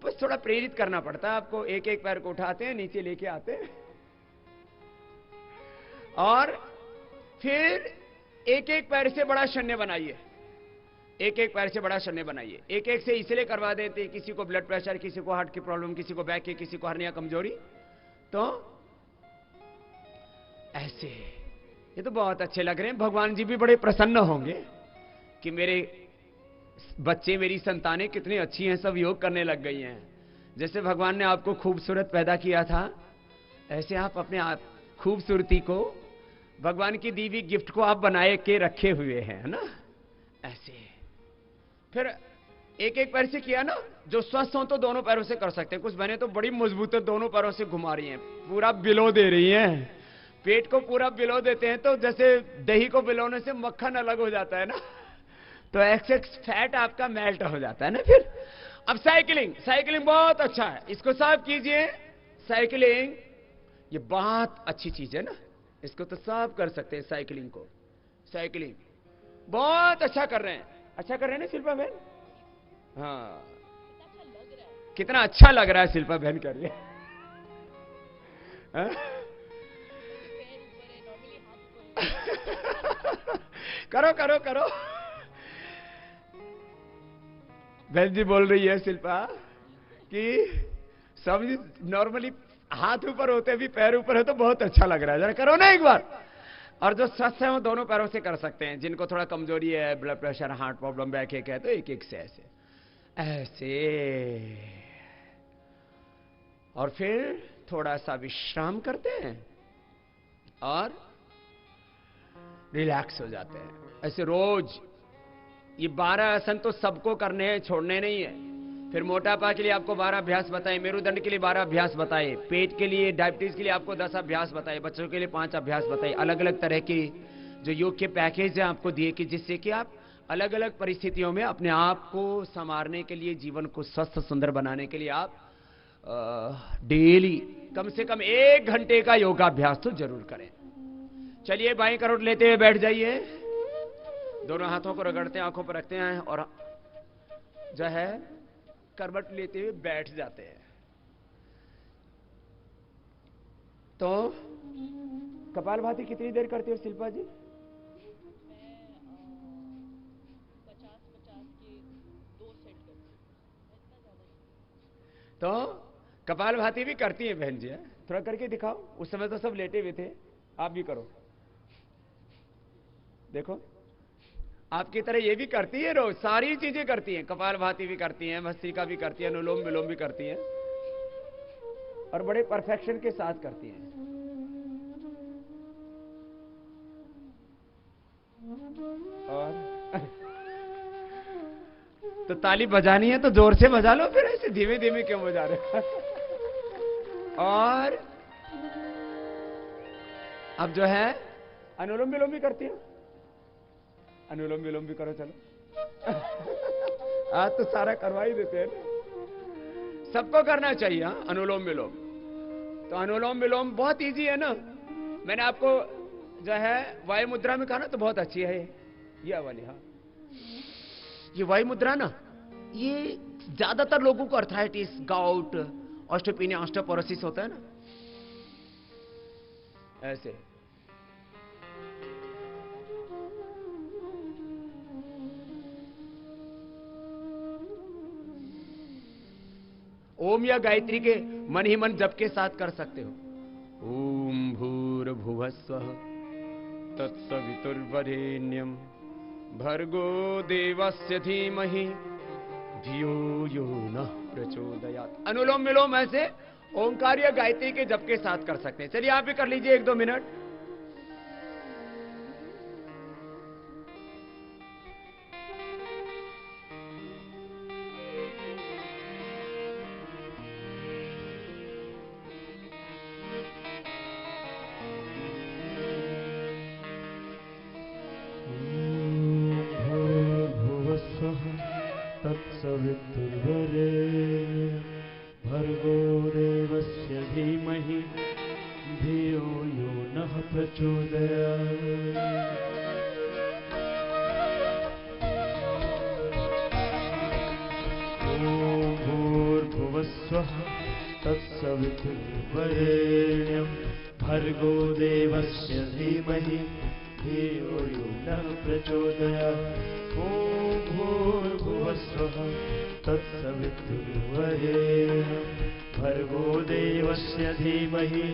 [SPEAKER 1] बस थोड़ा प्रेरित करना पड़ता है आपको। एक एक पैर को उठाते हैं, नीचे लेके आते हैं और फिर एक एक पैर से बड़ा शून्य बनाइए। एक एक पैर से बड़ा शून्य बनाइए। एक एक से इसलिए करवा देते हैं, किसी को ब्लड प्रेशर, किसी को हार्ट की प्रॉब्लम, किसी को बैक की, किसी को हर्निया कमजोरी, तो ऐसे। ये तो बहुत अच्छे लग रहे हैं। भगवान जी भी बड़े प्रसन्न होंगे कि मेरे बच्चे, मेरी संतानें कितनी अच्छी हैं, सब योग करने लग गई हैं। जैसे भगवान ने आपको खूबसूरत पैदा किया था, ऐसे आप अपने आप खूबसूरती को, भगवान की दी हुई गिफ्ट को आप बनाए के रखे हुए हैं, है ना? ऐसे फिर एक एक पैर से किया ना। जो स्वस्थ हो तो दोनों पैरों से कर सकते हैं। कुछ बहनें तो बड़ी मजबूत है, दोनों पैरों से घुमा रही हैं, पूरा बिलो दे रही हैं, पेट को पूरा बिलो देते हैं। तो जैसे दही को बिलोने से मक्खन अलग हो जाता है ना, तो एक्सेस फैट आपका मेल्ट हो जाता है ना। फिर अब साइकिलिंग, साइकिलिंग बहुत अच्छा है, इसको सब कीजिए। साइकिलिंग ये बहुत अच्छी चीज है ना, इसको तो सब कर सकते हैं साइकिलिंग को। साइकिलिंग बहुत अच्छा कर रहे हैं, अच्छा कर रहे हैं ना शिल्पा बहन? हाँ, कितना अच्छा लग रहा है शिल्पा बहन कर रही है। करो करो करो। बहन जी बोल रही है शिल्पा कि समझ, नॉर्मली हाथ ऊपर होते भी पैर ऊपर है तो बहुत अच्छा लग रहा है, जरा करो ना एक बार। और जो स्वस्थ है वो दोनों पैरों से कर सकते हैं। जिनको थोड़ा कमजोरी है, blood pressure, heart problem, back एक है, तो एक एक से ऐसे ऐसे। और फिर थोड़ा सा विश्राम करते हैं और रिलैक्स हो जाते हैं। ऐसे रोज ये 12 आसन तो सबको करने हैं, छोड़ने नहीं है। फिर मोटापा के लिए आपको 12 अभ्यास बताए, मेरुदंड के लिए 12 अभ्यास बताए, पेट के लिए, डायबिटीज के लिए आपको 10 अभ्यास बताए, बच्चों के लिए 5 अभ्यास बताए। अलग अलग तरह के जो योग के पैकेज है आपको दिए कि जिससे कि आप अलग अलग परिस्थितियों में अपने आप को संवारने के लिए, जीवन को स्वस्थ सुंदर बनाने के लिए आप डेली कम से कम 1 घंटे का योगाभ्यास तो जरूर करें। चलिए बाईं करवट लेते हुए बैठ जाइए। दोनों हाथों को रगड़ते हैं, आंखों पर रखते हैं और जो है करवट लेते हुए बैठ जाते हैं। तो कपालभाति कितनी देर करते हो शिल्पा जी?
[SPEAKER 2] 50-50 के 2 सेट करती हूँ, इतना ज्यादा नहीं।
[SPEAKER 1] तो कपालभाति भी करती है बहन जी, है? थोड़ा करके दिखाओ। उस समय तो सब लेटे हुए थे, आप भी करो। देखो आपकी तरह ये भी करती है, रोज सारी चीजें करती हैं। कपालभाति भी करती हैं, भस्त्रिका भी करती है, अनुलोम विलोम भी करती हैं और बड़े परफेक्शन के साथ करती हैं। और तो ताली बजानी है तो जोर से बजा लो, फिर ऐसे धीमे धीमे क्यों बजा रहे? और अब जो है अनुलोम विलोम भी करती है। अनुलोम विलोम भी करो चलो। आज तो सारा करवा ही देते हैं ना, सबको करना चाहिए। हाँ, अनुलोम विलोम तो अनुलोम विलोम बहुत इजी है ना। मैंने आपको जो है वायु मुद्रा में कहा ना, तो बहुत अच्छी है ये वाली। हाँ, ये वायु मुद्रा ना, ये ज्यादातर लोगों को अर्थराइटिस, गाउट, ऑस्टियोपीनिया, ऑस्टियोपोरोसिस होता है ना, ऐसे। ओम या गायत्री के मन ही मन जप के साथ कर सकते हो। ओम भूर्भुवस्वः तत्सवितुर्वरेण्यं भर्गो देवस्य धीमहि धियो यो नः प्रचोदयात्। अनुलोम विलोम ऐसे ओंकार या गायत्री के जप के साथ कर सकते हैं। चलिए आप भी कर लीजिए 1-2 मिनट।
[SPEAKER 3] भर्गो देवस्य धीमहि धियो यो नः प्रचोदयात्। ॐ भूर्भुवस्वः तत्सवितुर्वरेण्यं भर्गो देवस्य धीमहि धियो यो नः प्रचोदयात्। ॐ भूर्भुवस्वः तत्सवितुर्वरेण्यं भर्गो देवस्य धीमहि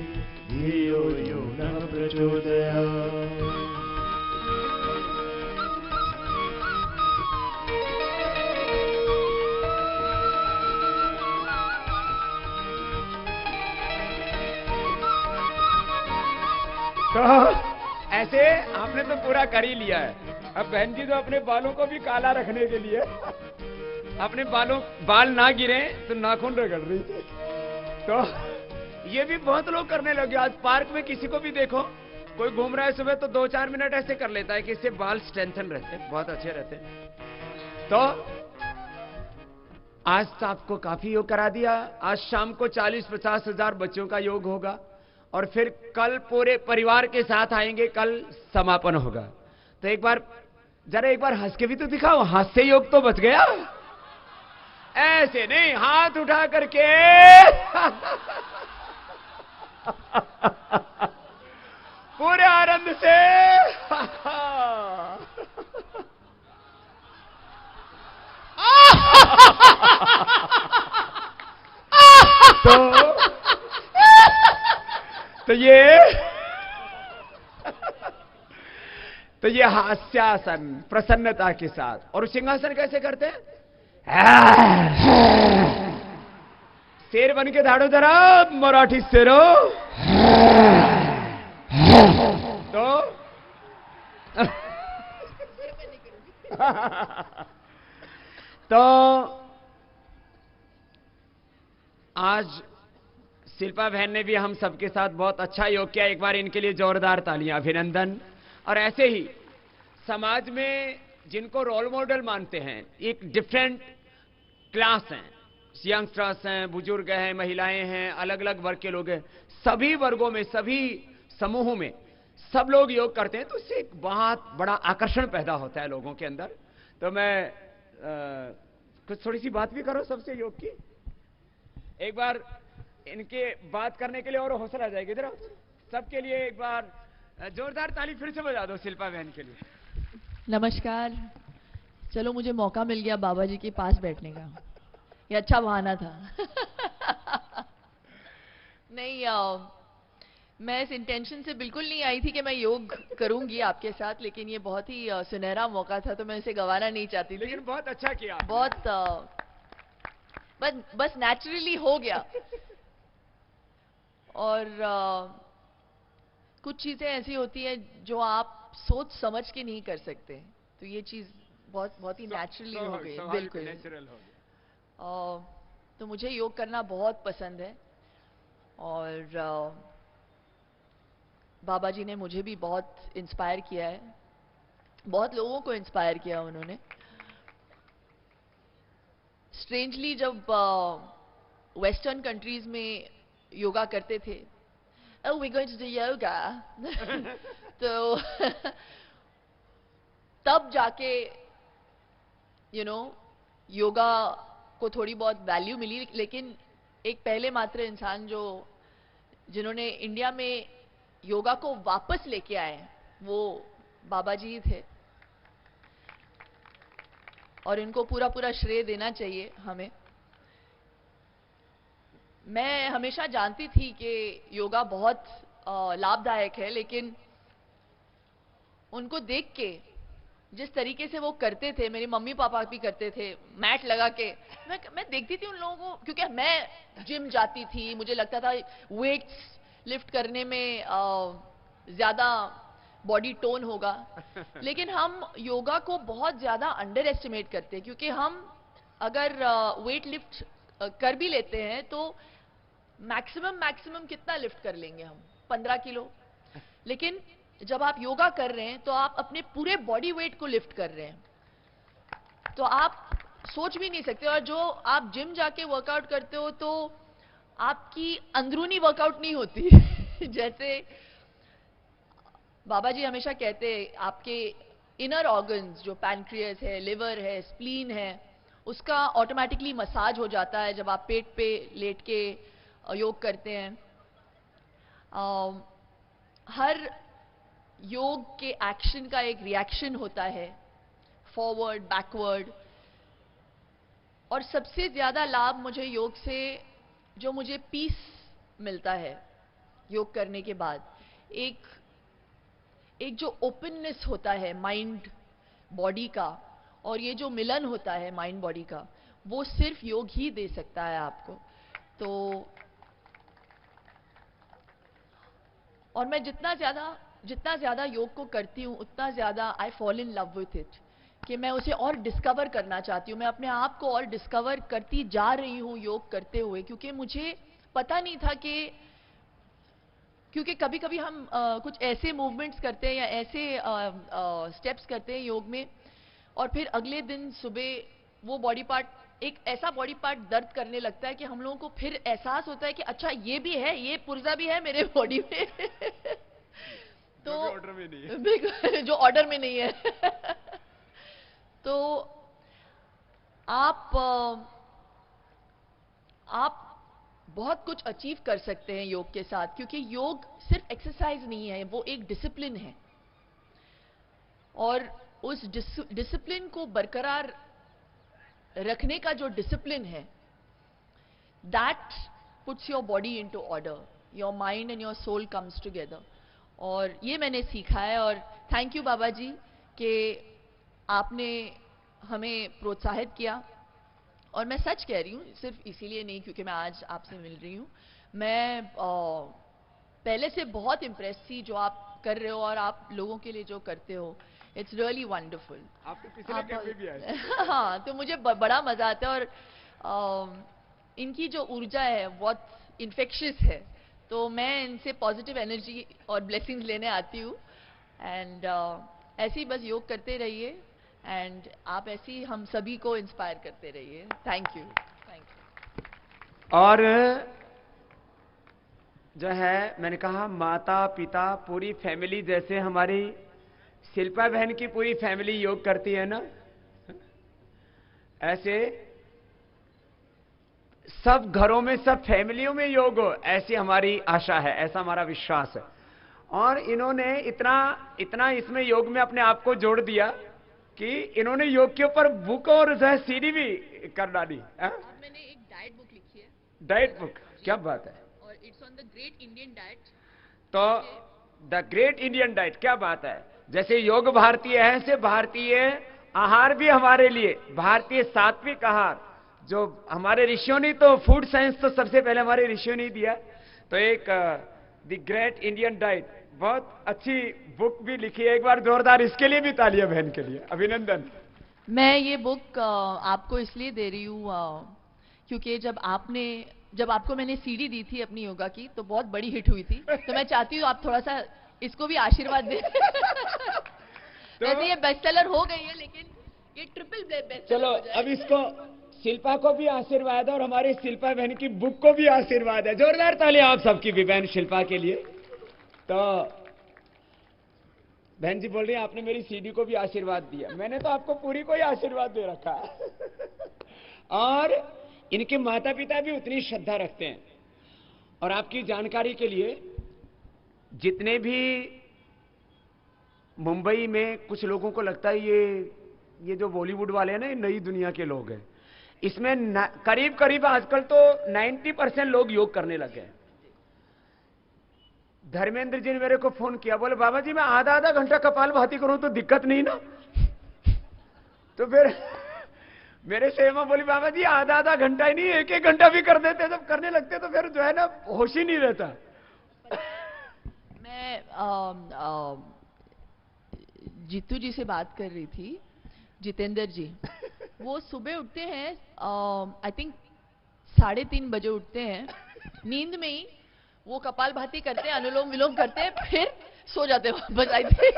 [SPEAKER 3] धियो यो नः प्रचोदयात्।
[SPEAKER 1] तो ऐसे आपने तो पूरा कर ही लिया है। अब बहन जी तो अपने बालों को भी काला रखने के लिए अपने बाल ना गिरे तो नाखून रगड़ रही थी। तो ये भी बहुत लोग करने लगे। आज पार्क में किसी को भी देखो, कोई घूम रहा है सुबह तो 2-4 मिनट ऐसे कर लेता है कि इससे बाल स्ट्रेंथन रहते हैं, बहुत अच्छे रहते हैं। तो आज तो आपको काफी योग करा दिया। आज शाम को 40-50 हजार बच्चों का योग होगा और फिर कल पूरे परिवार के साथ आएंगे, कल समापन होगा। तो एक बार हंस के भी तो दिखाओ, हास्य योग तो बच गया। ऐसे नहीं, हाथ उठा करके पूरे आनंद से तो ये हास्यासन प्रसन्नता के साथ। और सिंहासन कैसे करते हैं? शेर बन के धाड़ो जरा, मराठी शेरो। तो तो आज शिल्पा बहन ने भी हम सबके साथ बहुत अच्छा योग किया। एक बार इनके लिए जोरदार तालियां, अभिनंदन। और ऐसे ही समाज में जिनको रोल मॉडल मानते हैं, एक डिफरेंट क्लास हैं, यंगस्टर्स हैं, बुजुर्ग हैं, महिलाएं हैं, अलग अलग वर्ग के लोग हैं। सभी वर्गों में, सभी समूहों में सब लोग योग करते हैं तो इससे एक बहुत बड़ा आकर्षण पैदा होता है लोगों के अंदर। तो मैं कुछ थोड़ी सी बात भी करो सबसे योग की। एक बार इनके बात करने के लिए और हौसला आ जाएगी। इधर आओ, सबके लिए एक बार जोरदार ताली फिर से बजा दो शिल्पा बहन के लिए।
[SPEAKER 2] नमस्कार। चलो मुझे मौका मिल गया बाबा जी के पास बैठने का, ये अच्छा बहाना था। नहीं, मैं इस इंटेंशन से बिल्कुल नहीं आई थी कि मैं योग करूंगी आपके साथ, लेकिन ये बहुत ही सुनहरा मौका था तो मैं इसे गंवाना नहीं चाहती थी।
[SPEAKER 1] लेकिन बहुत अच्छा किया आपने।
[SPEAKER 2] बहुत बस नेचुरली हो गया। और कुछ चीजें ऐसी होती हैं जो आप सोच समझ के नहीं कर सकते, तो ये चीज बहुत ही नेचुरली हो गई। बिल्कुल
[SPEAKER 1] नेचुरल हो गया।
[SPEAKER 2] तो मुझे योग करना बहुत पसंद है और बाबा जी ने मुझे भी बहुत इंस्पायर किया है, बहुत लोगों को इंस्पायर किया उन्होंने। स्ट्रेंजली जब वेस्टर्न कंट्रीज में योगा करते थे, oh we're going to do yoga तो तब जाके योगा को थोड़ी बहुत वैल्यू मिली। लेकिन एक पहले मात्र इंसान जिन्होंने इंडिया में योगा को वापस लेके आए वो बाबा जी ही थे, और इनको पूरा श्रेय देना चाहिए हमें। मैं हमेशा जानती थी कि योगा बहुत लाभदायक है, लेकिन उनको देख के जिस तरीके से वो करते थे, मेरे मम्मी पापा भी करते थे मैट लगा के, मैं देखती थी उन लोगों को, क्योंकि मैं जिम जाती थी, मुझे लगता था वेट्स लिफ्ट करने में ज्यादा बॉडी टोन होगा। लेकिन हम योगा को बहुत ज्यादा अंडर एस्टिमेट करते हैं, क्योंकि हम अगर वेट लिफ्ट कर भी लेते हैं तो मैक्सिमम कितना लिफ्ट कर लेंगे हम? 15 किलो। लेकिन जब आप योगा कर रहे हैं तो आप अपने पूरे बॉडी वेट को लिफ्ट कर रहे हैं, तो आप सोच भी नहीं सकते। और जो आप जिम जाके वर्कआउट करते हो तो आपकी अंदरूनी वर्कआउट नहीं होती। जैसे बाबा जी हमेशा कहते हैं आपके इनर ऑर्गन्स जो पैनक्रियास है, लिवर है, स्प्लीन है, उसका ऑटोमेटिकली मसाज हो जाता है जब आप पेट पे लेट के योग करते हैं। हर योग के एक्शन का एक रिएक्शन होता है, फॉरवर्ड, बैकवर्ड। और सबसे ज्यादा लाभ मुझे योग से, जो मुझे पीस मिलता है योग करने के बाद, एक जो ओपननेस होता है माइंड बॉडी का, और ये जो मिलन होता है माइंड बॉडी का, वो सिर्फ योग ही दे सकता है आपको। तो और मैं जितना ज्यादा योग को करती हूँ उतना ज्यादा I fall in love with it, कि मैं उसे और डिस्कवर करना चाहती हूँ। मैं अपने आप को और डिस्कवर करती जा रही हूँ योग करते हुए, क्योंकि मुझे पता नहीं था क्योंकि कभी कभी हम कुछ ऐसे मूवमेंट्स करते हैं या ऐसे स्टेप्स करते हैं योग में, और फिर अगले दिन सुबह वो बॉडी पार्ट, एक ऐसा बॉडी पार्ट दर्द करने लगता है कि हम लोगों को फिर एहसास होता है कि अच्छा ये भी है, ये पुर्जा भी है मेरे बॉडी में। तो
[SPEAKER 1] ऑर्डर में नहीं है।
[SPEAKER 2] जो ऑर्डर में नहीं है। तो आप बहुत कुछ अचीव कर सकते हैं योग के साथ, क्योंकि योग सिर्फ एक्सरसाइज नहीं है, वो एक डिसिप्लिन है। और उस डिसिप्लिन को बरकरार रखने का जो डिसिप्लिन है, that puts your body into order, your mind and your soul comes together. और ये मैंने सीखा है। और थैंक यू बाबा जी कि आपने हमें प्रोत्साहित किया। और मैं सच कह रही हूँ, सिर्फ इसीलिए नहीं क्योंकि मैं आज आपसे मिल रही हूँ, मैं पहले से बहुत इम्प्रेस थी जो आप कर रहे हो और आप लोगों के लिए जो करते हो। It's really wonderful.
[SPEAKER 1] आप तो पिछले कैंप में भी आए।
[SPEAKER 2] हाँ, तो मुझे बड़ा मजा आता है। और इनकी जो ऊर्जा है बहुत इन्फेक्शियस है, तो मैं इनसे पॉजिटिव एनर्जी और ब्लेसिंग्स लेने आती हूँ। एंड ऐसे ही बस योग करते रहिए, एंड आप ऐसे ही हम सभी को इंस्पायर करते रहिए। Thank you.
[SPEAKER 1] और जो है, मैंने कहा माता पिता पूरी फैमिली, जैसे हमारी शिल्पा बहन की पूरी फैमिली योग करती है ना, ऐसे सब घरों में, सब फैमिलियों में योग हो, ऐसी हमारी आशा है, ऐसा हमारा विश्वास है। और इन्होंने इतना इतना इसमें योग में अपने आप को जोड़ दिया कि इन्होंने योग के ऊपर बुक और जो है सीडी भी कर डाली।
[SPEAKER 2] अब मैंने एक डाइट बुक लिखी है,
[SPEAKER 1] डाइट बुक, क्या बात है।
[SPEAKER 2] और it's on the great Indian diet.
[SPEAKER 1] तो द ग्रेट इंडियन डाइट, क्या बात है। जैसे योग भारतीय है, ऐसे भारतीय आहार भी हमारे लिए, भारतीय सात्विक आहार जो हमारे ऋषियों ने, तो फूड साइंस तो सबसे पहले हमारे ऋषियों ने दिया। तो एक द ग्रेट इंडियन डाइट, बहुत अच्छी बुक भी लिखी है। एक बार जोरदार इसके लिए भी तालियां बहन के लिए, अभिनंदन।
[SPEAKER 2] मैं ये बुक आपको इसलिए दे रही हूँ क्योंकि जब आपको मैंने सीडी दी थी अपनी योगा की, तो बहुत बड़ी हिट हुई थी। तो मैं चाहती हूँ आप थोड़ा सा इसको भी आशीर्वाद दें। वैसे ये बेस्टसेलर हो गई है, लेकिन ये ट्रिपल बेस्टसेलर
[SPEAKER 1] चलो अब इसको शिल्पा को भी आशीर्वाद है और हमारी शिल्पा बहन की बुक को भी आशीर्वाद है। जोरदार तालियां आप सबकी भी बहन शिल्पा के लिए। तो बहन जी बोल रही है आपने मेरी सीडी को भी आशीर्वाद दिया, मैंने तो आपको पूरी को ही आशीर्वाद दे रखा है। और इनके माता पिता भी उतनी श्रद्धा रखते हैं। और आपकी जानकारी के लिए, जितने भी मुंबई में कुछ लोगों को लगता है ये जो बॉलीवुड वाले हैं ना, ये नई दुनिया के लोग हैं, इसमें करीब करीब आजकल तो 90% लोग योग करने लगे हैं। धर्मेंद्र जी ने मेरे को फोन किया, बोले बाबा जी मैं आधा आधा घंटा कपालभाति करूं तो दिक्कत नहीं ना। तो फिर मेरे सेवा बोली बाबा जी आधा आधा घंटा ही नहीं, एक एक घंटा भी कर देते, जब करने लगते तो फिर जो है ना होश ही नहीं रहता।
[SPEAKER 2] मैं जीतू जी से बात कर रही थी, जितेंद्र जी। वो सुबह उठते हैं, आई थिंक 3:30 बजे उठते हैं, नींद में ही वो कपालभाति करते हैं, अनुलोम विलोम करते हैं, फिर सो जाते हैं वापस। आई थिंक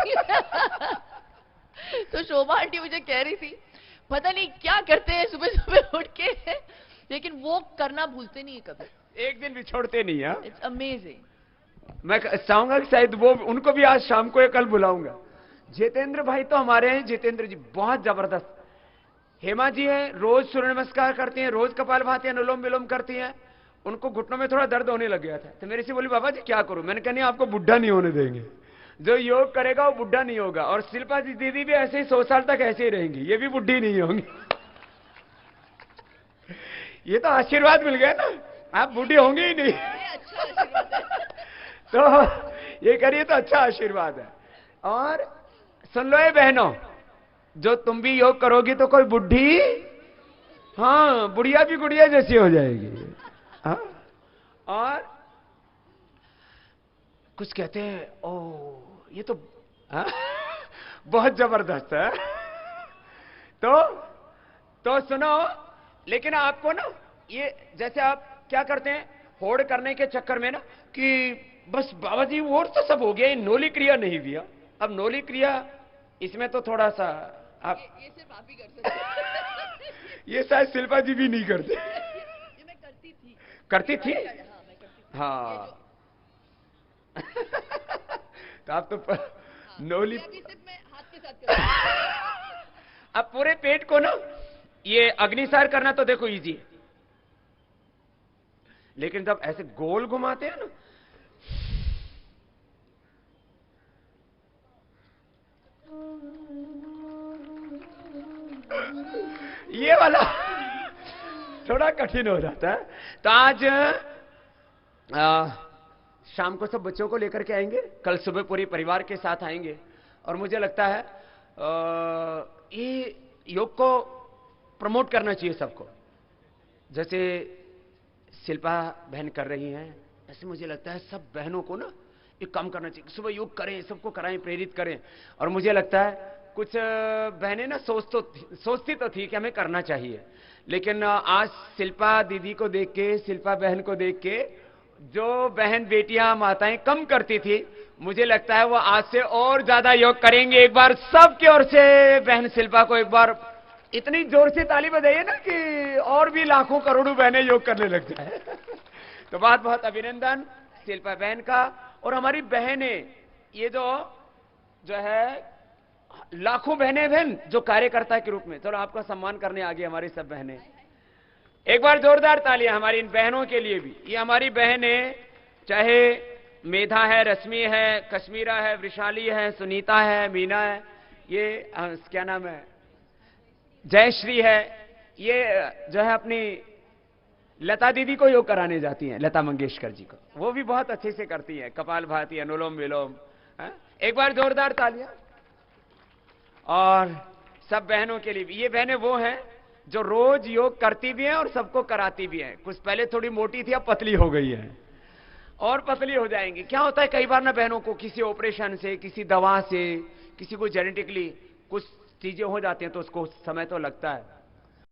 [SPEAKER 2] तो शोभा आंटी मुझे कह रही थी पता नहीं क्या करते हैं सुबह सुबह उठ के, लेकिन वो करना भूलते नहीं है कभी,
[SPEAKER 1] एक दिन भी छोड़ते नहीं है।
[SPEAKER 2] It's amazing.
[SPEAKER 1] मैं चाहूंगा कि शायद वो उनको भी आज शाम को या कल बुलाऊंगा। जितेंद्र भाई तो हमारे हैं, जितेंद्र जी बहुत जबरदस्त। हेमा जी हैं, रोज सूर्य नमस्कार करती हैं, रोज कपालभाति अनुलोम विलोम करती हैं। उनको घुटनों में थोड़ा दर्द होने लग गया था, तो मेरे से बोली बाबा जी क्या करूं। मैंने कहा नहीं, आपको बुढ़ा नहीं होने देंगे, जो योग करेगा वो बुढ़ा नहीं होगा। और शिल्पा जी दीदी भी ऐसे ही 100 साल तक ऐसे ही रहेंगी, ये भी बुढ़ी नहीं होंगी। ये तो आशीर्वाद मिल गया ना, आप बुढ़ी होंगे ही नहीं।
[SPEAKER 2] अच्छा आशीर्वाद है।
[SPEAKER 1] तो ये करिए तो अच्छा आशीर्वाद है। और सुन लो ये बहनों, जो तुम भी योग करोगी तो कोई बुढ़ी, हाँ बुढ़िया भी गुड़िया जैसी हो जाएगी। हाँ? और कुछ कहते हैं ओ ये तो बहुत जबरदस्त है। तो सुनो, लेकिन आपको ना ये जैसे आप क्या करते हैं होड़ करने के चक्कर में ना कि बस बाबा जी वो तो सब हो गया, ये नोली क्रिया नहीं दिया। अब नोली क्रिया इसमें तो थोड़ा सा आप
[SPEAKER 2] ये सिर्फ आप ही कर सकते हैं।
[SPEAKER 1] ये शायद शिल्पा जी भी नहीं करते।
[SPEAKER 2] ये मैं करती थी।
[SPEAKER 1] करती थी?
[SPEAKER 2] हाँ मैं करती थी।
[SPEAKER 1] हाँ। तो आप तो नोली
[SPEAKER 2] अभी सिर्फ मैं हाथ के साथ करती हूँ।
[SPEAKER 1] अब पूरे पेट को ना ये अग्निसार करना तो देखो इजी है, लेकिन जब ऐसे गोल घुमाते हैं ना, ये वाला थोड़ा कठिन हो जाता है। तो आज शाम को सब बच्चों को लेकर के आएंगे, कल सुबह पूरी परिवार के साथ आएंगे। और मुझे लगता है ये योग को प्रमोट करना चाहिए सबको, जैसे शिल्पा बहन कर रही हैं, ऐसे मुझे लगता है सब बहनों को ना एक काम करना चाहिए, सुबह योग करें, सबको कराएं, प्रेरित करें। और मुझे लगता है कुछ बहनें ना सोचती तो थी कि हमें करना चाहिए, लेकिन आज शिल्पा दीदी को देख के, शिल्पा बहन को देख के, जो बहन बेटियां माताएं कम करती थी, मुझे लगता है वो आज से और ज्यादा योग करेंगे। एक बार सबकी ओर से बहन शिल्पा को एक बार इतनी जोर से ताली बजाइए ना कि और भी लाखों करोड़ों बहनें योग करने लग जाए। तो बहुत बहुत अभिनंदन। शिल्पा बहन का, और हमारी बहनें, ये जो है लाखों बहनें बहन जो कार्यकर्ता के रूप में, चलो आपका सम्मान करने आ गई हमारी सब बहनें। एक बार जोरदार तालियां हमारी इन बहनों के लिए भी। ये हमारी बहनें, चाहे मेधा है, रश्मि है, कश्मीरा है, वृशाली है, सुनीता है, मीना है, ये क्या नाम है, जयश्री है, ये जो है अपनी लता दीदी को योग कराने जाती हैं, लता मंगेशकर जी को, वो भी बहुत अच्छे से करती हैं, कपालभाति, अनुलोम विलोम। एक बार जोरदार तालियां। और सब बहनों के लिए भी, ये बहनें वो हैं जो रोज योग करती भी हैं और सबको कराती भी हैं। कुछ पहले थोड़ी मोटी थी, अब पतली हो गई है और पतली हो जाएंगी। क्या होता है कई बार ना बहनों को किसी ऑपरेशन से, किसी दवा से, किसी को जेनेटिकली कुछ चीजें हो जाती हैं तो उसको समय तो लगता है।